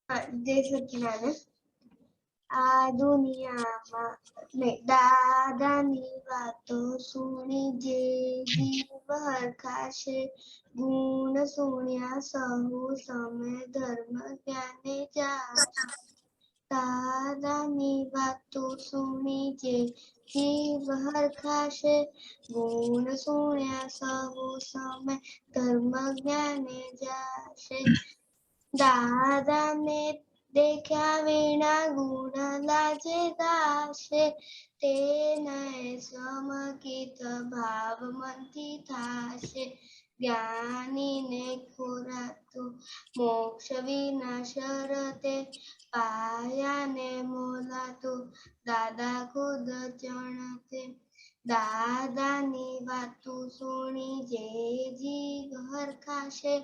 जय सच्चिदानंद। આ દુનિયામાં દાદાની વાતો સુણી જે જીવ હરખાશે, ગુણ સુણ્યા સહુ સમે ધર્મ જ્ઞાને જાશે। દાદાની વાતો સુણી જે જીવ હરખાશે, ગુણ સુણ્યા સહુ સમે ધર્મ જ્ઞાને જાશે। દાદાને દેખ્યા વિના ગુણ લાજે ગાશે, તે નય સમકિત ભાવ મનથી થાશે। જ્ઞાનીને ખોરાતું મોક્ષ વિના શરતે, પાયાને મોલાતું દાદા ખુદ ચણતે। દાદાની વાતું સુણી જે જીવ હરખાશે,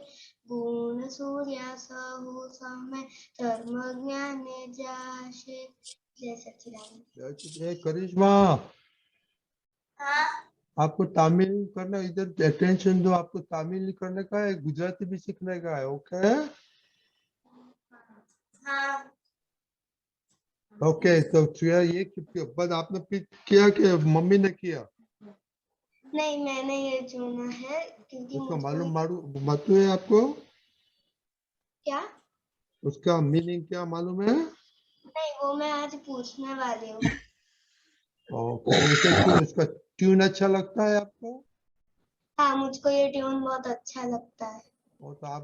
ગુણ સૂર્યા સહુ સમે धर्म ज्ञाने जाशे। जय सच्चिदानंद। जय करिश्मा, हाँ आपको तमिल करना, इधर अटेंशन दो। आपको तमिल करने का है, गुजराती भी सीखने का है। ओके हाँ ओके। तो ये बस आपने पिक किया कि मम्मी ने किया? नहीं, मैंने ये चुना है क्योंकि उसका मुझको मालूम है आपको? क्या? उसका मीनिंग क्या मालूम है? नहीं, वो मैं आज पूछने वाली हूँ। ओके, इसका ट्यून अच्छा लगता है आपको? हाँ, मुझको ये ट्यून बहुत अच्छा लगता है। और तो आप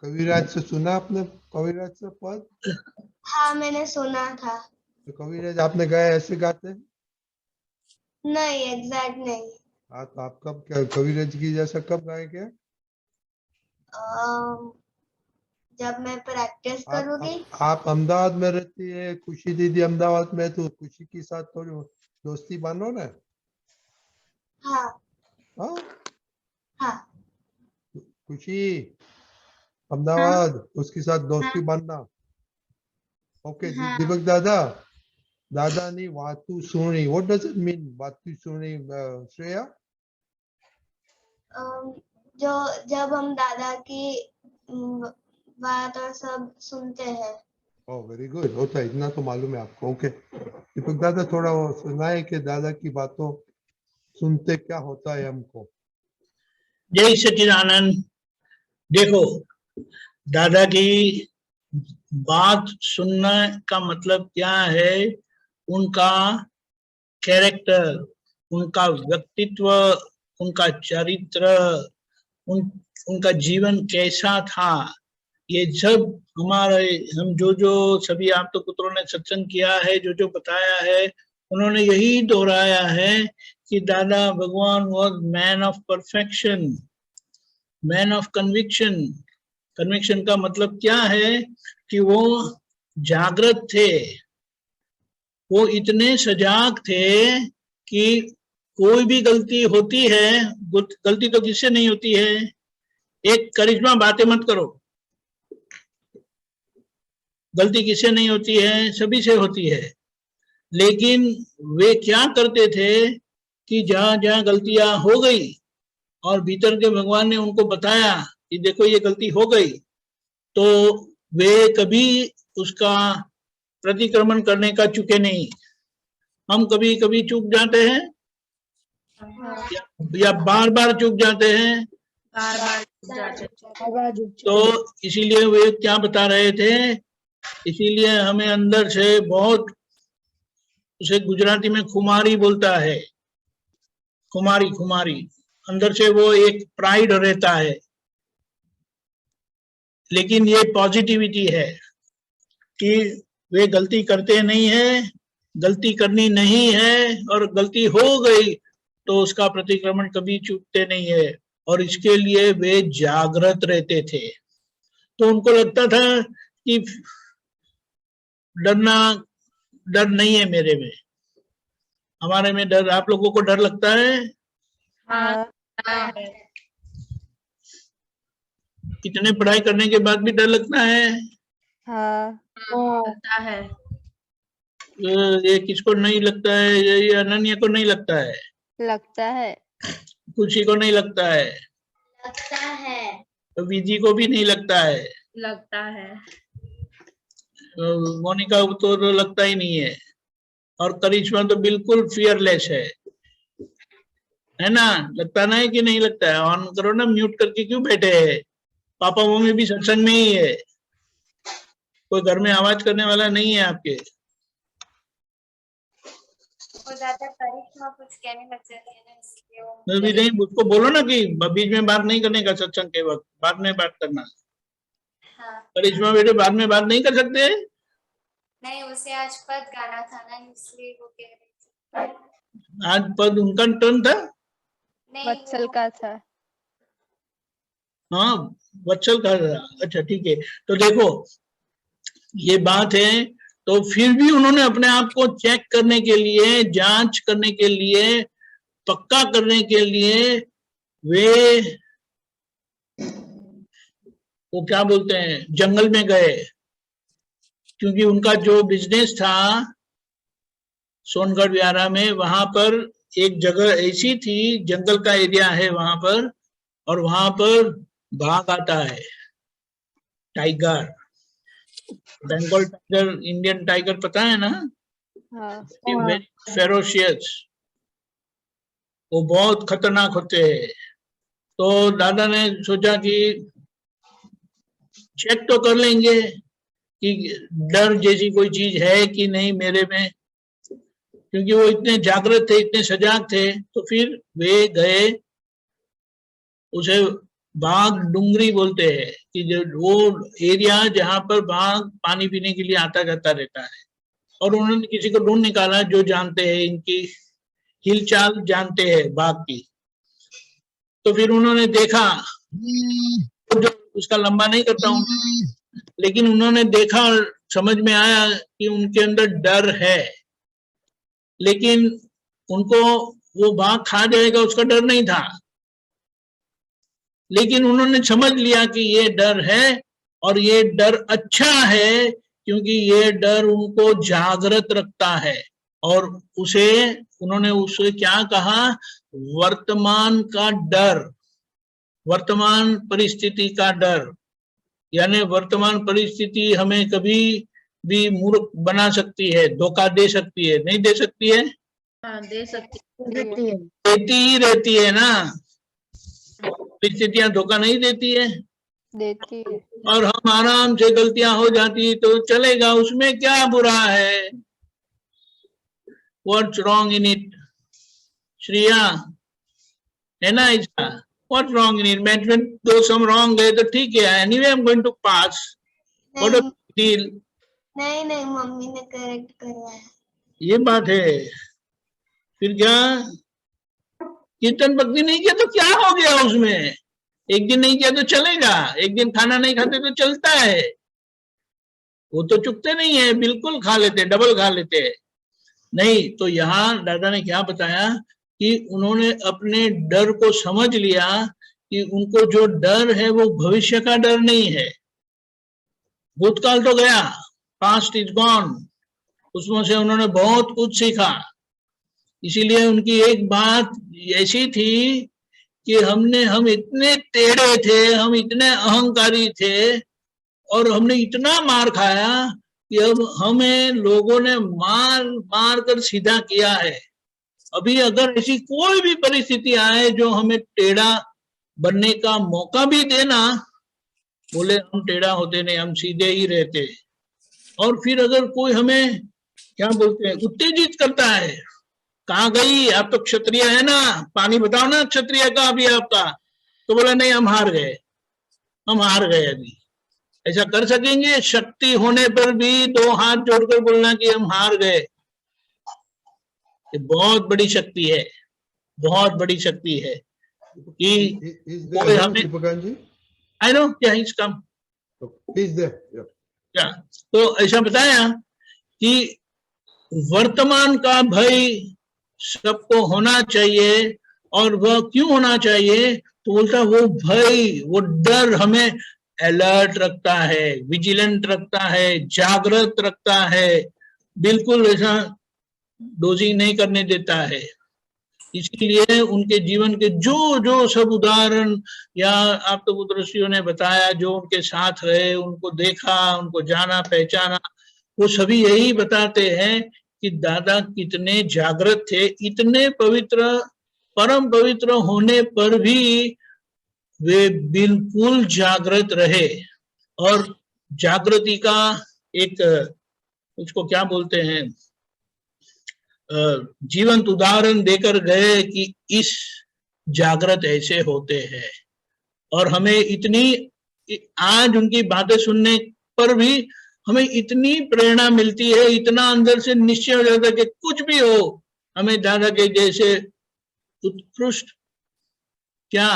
कविराज से सुना आपने? कविराज से पद? हाँ, मैंने सुना था। तो कविराज आपने गाया ऐसे गाते हैं? नहीं, एग्जैक्ट नहीं। हाँ, तो आप कब क्या कविराज की जैसा कब गाए क्या? जब मैं प्रैक्टिस करूँगी। आप अहमदाबाद में रहती है, खुशी दीदी अहमदाबाद में, तो खुशी के साथ थोड़ी दोस्ती बांधो ना। हाँ हाँ हाँ खुशी अहमदाबाद, उसके साथ दोस्ती बांधना। ओके दीपक दादा, दादा ने वातु सुनी, व्हाट डज इट मीन वातु सुनी श्रेया? जो जब हम दादा की बात और सब सुनते हैं। ओह वेरी गुड, होता है इतना तो मालूम है आपको। ओके दीपक दादा, थोड़ा वो सुनाए कि दादा की बातों सुनते क्या होता है हमको। जय सच्चिदानंद। देखो, दादा की बात सुनने का मतलब क्या है, उनका कैरेक्टर, उनका व्यक्तित्व, उनका चरित्र, उनका जीवन कैसा था, ये सब हमारे हम जो सभी आप तो पुत्रों ने सत्संग किया है, जो बताया है, उन्होंने यही दोहराया है कि दादा भगवान was man of perfection, man of conviction. Conviction का मतलब क्या है कि वो जागृत थे, वो इतने सजाग थे कि कोई भी गलती होती है, गलती तो किससे नहीं होती है। एक करिश्मा, बातें मत करो, गलती किससे नहीं होती है, सभी से होती है। लेकिन वे क्या करते थे कि जहां जहां गलतियां हो गई और भीतर के भगवान ने उनको बताया कि देखो ये गलती हो गई, तो वे कभी उसका प्रतिक्रमण करने का चुके नहीं। हम कभी कभी चूक जाते हैं या बार बार चूक जाते हैं। तो इसीलिए वे क्या बता रहे थे, इसीलिए हमें अंदर से बहुत, उसे गुजराती में खुमारी बोलता है, खुमारी अंदर से वो एक प्राइड रहता है। लेकिन ये पॉजिटिविटी है कि वे गलती करते नहीं है, गलती करनी नहीं है, और गलती हो गई तो उसका प्रतिक्रमण कभी चूकते नहीं है, और इसके लिए वे जागृत रहते थे। तो उनको लगता था कि डर नहीं है मेरे में, हमारे में डर। आप लोगों को डर लगता है? हाँ। कितने पढ़ाई करने के बाद भी डर लगता है? हाँ लगता है। ये किसको नहीं लगता है? ये अनन्या को नहीं लगता है? लगता है। खुशी को नहीं लगता है? लगता है। तो विजी को भी नहीं लगता है? लगता है। मोनिका को तो लगता ही नहीं है, और करिश्मा तो बिल्कुल फियरलेस है ना? लगता ना है कि नहीं लगता है? ऑन करो ना, म्यूट करके क्यों बैठे हैं? पापा मम्मी भी सत्संग में ही है, कोई घर में आवाज करने वाला नहीं है आपके। वो ज्यादा करिश्मा कुछ कहने लग जाती है ना, इसलिए वो मैं भी नहीं, उसको बोलो ना कि बीच में बात नहीं करने का, सत्संग के वक्त बाद में बात करना। हाँ करिश्मा बेटे बाद में बात नहीं कर सकते? नहीं, उसे आज पद गाना था ना, इसलिए वो कह रही थी। आज पद उनका टर्न था। नहीं वत्सल का था। हाँ वत्सल का था, अच्छा ठीक है। तो देखो ये बात है, तो फिर भी उन्होंने अपने आप को चेक करने के लिए, जांच करने के लिए, पक्का करने के लिए वे वो क्या बोलते हैं जंगल में गए, क्योंकि उनका जो बिजनेस था सोनगढ़ विहारा में, वहां पर एक जगह ऐसी थी, जंगल का एरिया है वहां पर, और वहां पर बाघ आता है, tiger, Bengal tiger, Indian tiger, पता है ना? हाँ वेरी फेरोशियस, वो बहुत खतरनाक होते हैं। तो दादा ने सोचा कि चेक तो कर लेंगे कि डर जैसी कोई चीज है कि नहीं मेरे में, क्योंकि वो इतने जागृत थे, इतने सजाग थे। तो फिर वे गए, उसे बाघ डूंगरी बोलते हैं कि जो वो एरिया जहां पर बाघ पानी पीने के लिए आता जाता रहता है, और उन्होंने किसी को ढूंढ निकाला जो जानते हैं, इनकी हिलचाल जानते हैं बाघ की। तो फिर उन्होंने देखा, जो उसका लंबा नहीं करता हूं, लेकिन उन्होंने देखा और समझ में आया कि उनके अंदर डर है, लेकिन उनको वो बाघ खा जाएगा उसका डर नहीं था, लेकिन उन्होंने समझ लिया कि ये डर है, और ये डर अच्छा है, क्योंकि ये डर उनको जागृत रखता है। और उन्होंने उसे क्या कहा, वर्तमान का डर, वर्तमान परिस्थिति का डर। यानी वर्तमान परिस्थिति हमें कभी भी मूर्ख बना सकती है, धोखा दे सकती है, नहीं दे सकती है? हाँ, दे सकती है। देती ही रहती है ना, परिस्थितियां धोखा नहीं देती है। देती है। और हम आराम से गलतियां हो जाती तो चलेगा, उसमें क्या बुरा है? What's wrong in it? Shriya है ना ऐसा? What's wrong in it? Management do some wrong है तो ठीक है, anyway I am going to pass, what a deal. नहीं नहीं, मम्मी ने करेक्ट करवाया। ये बात है। फिर क्या कीर्तन भक्ति नहीं किया तो क्या हो गया उसमें? एक दिन नहीं किया तो चलेगा, एक दिन खाना नहीं खाते तो चलता है, वो तो चुकते नहीं है, बिल्कुल खा लेते, डबल खा लेते हैं। नहीं, तो यहाँ दादा ने क्या बताया कि उन्होंने अपने डर को समझ लिया कि उनको जो डर है वो भविष्य का डर नहीं है, भूतकाल तो गया, पास्ट इज गॉन, उसमें से उन्होंने बहुत कुछ सीखा। इसीलिए उनकी एक बात ऐसी थी कि हम इतने टेढ़े थे, हम इतने अहंकारी थे, और हमने इतना मार खाया कि अब हमें लोगों ने मार मार कर सीधा किया है। अभी अगर ऐसी कोई भी परिस्थिति आए जो हमें टेढ़ा बनने का मौका भी देना, बोले हम टेढ़ा होते नहीं, हम सीधे ही रहते। और फिर अगर कोई हमें क्या बोलते हैं उत्तेजित करता है, कहाँ गई आप तो क्षत्रिय है ना, पानी बताओ ना क्षत्रिय का अभी आपका, तो बोला नहीं हम हार गए, हम हार गए। अभी ऐसा कर सकेंगे? शक्ति होने पर भी दो हाथ जोड़कर बोलना कि हम हार गए, ये बहुत बड़ी शक्ति है, बहुत बड़ी शक्ति है कि कोई हमें, आई नो क्या इज कम क्या, तो ऐसा बताया कि वर्तमान का भय सबको होना चाहिए, और वह क्यों होना चाहिए? तो बोलता वो भय, वो डर हमें अलर्ट रखता है, विजिलेंट रखता है, जागृत रखता है, बिल्कुल ऐसा डोजिंग नहीं करने देता है। इसीलिए उनके जीवन के जो जो सब उदाहरण या आप तो ऋषियों ने बताया, जो उनके साथ रहे, उनको देखा, उनको जाना पहचाना, वो सभी यही बताते हैं कि दादा कितने जागृत थे, इतने पवित्र, परम पवित्र होने पर भी वे बिल्कुल जागृत रहे। और जागृति का एक, उसको क्या बोलते हैं, जीवंत उदाहरण देकर गए कि इस जागृत ऐसे होते हैं। और हमें इतनी, आज उनकी बातें सुनने पर भी हमें इतनी प्रेरणा मिलती है, इतना अंदर से निश्चय हो जाता है कि कुछ भी हो, हमें दादा के जैसे उत्कृष्ट क्या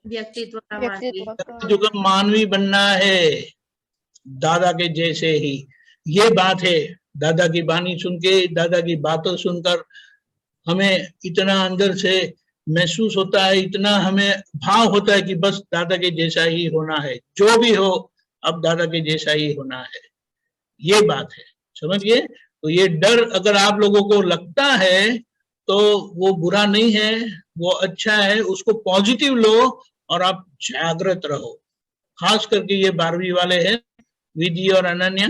व्यक्तित्व व्यक्तित्व जो मानवी बनना है, दादा के जैसे ही। ये बात है, दादा की वाणी सुन के, दादा की बातों सुनकर हमें इतना अंदर से महसूस होता है, इतना हमें भाव होता है कि बस दादा के जैसा ही होना है, जो भी हो अब दादा के जैसा ही होना है। ये बात है, समझिए। तो ये डर अगर आप लोगों को लगता है तो वो बुरा नहीं है, वो अच्छा है, उसको पॉजिटिव लो और आप जागृत रहो। खास करके ये 12वीं वाले हैं, विधि और अनन्या,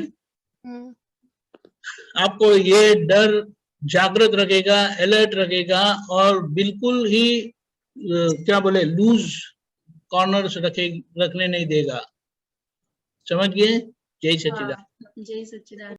आपको ये डर जागृत रखेगा, अलर्ट रखेगा और बिल्कुल ही क्या बोले, लूज कॉर्नर्स रखने नहीं देगा। समझ गए? जय सच्चिदानंद। जय सच्चिदानंद।